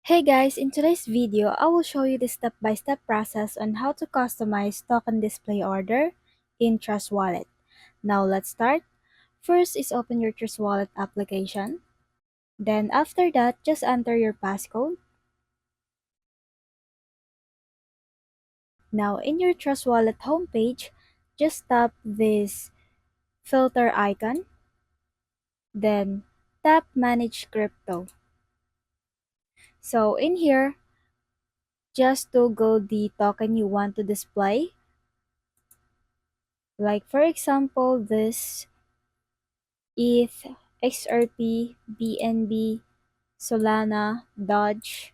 Hey guys, in today's video, I will show you the step-by-step process on how to customize token display order in Trust Wallet. Now let's start. First is open your Trust Wallet application. Then after that, just enter your passcode. Now in your Trust Wallet homepage, just tap this filter icon. Then tap Manage Crypto. So in here, just toggle the token you want to display. Like for example, this ETH, XRP, BNB, Solana, Dodge.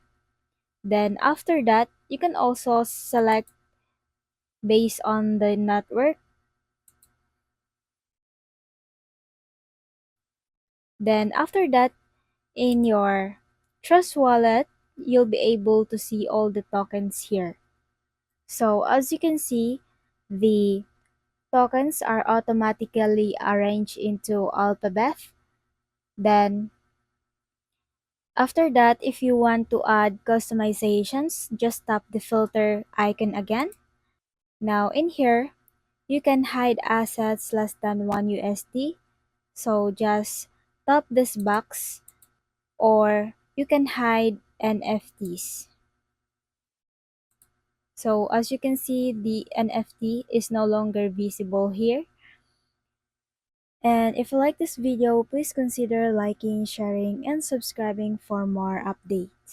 Then after that, you can also select based on the network. Then after that, in your Trust Wallet, you'll be able to see all the tokens here. So as you can see, the tokens are automatically arranged into alphabet. Then after that, if you want to add customizations, just tap the filter icon again. Now in here, you can hide assets less than 1 USD. So just tap this box, or you can hide NFTs. So as you can see, the NFT is no longer visible here. And if you like this video, please consider liking, sharing, and subscribing for more updates.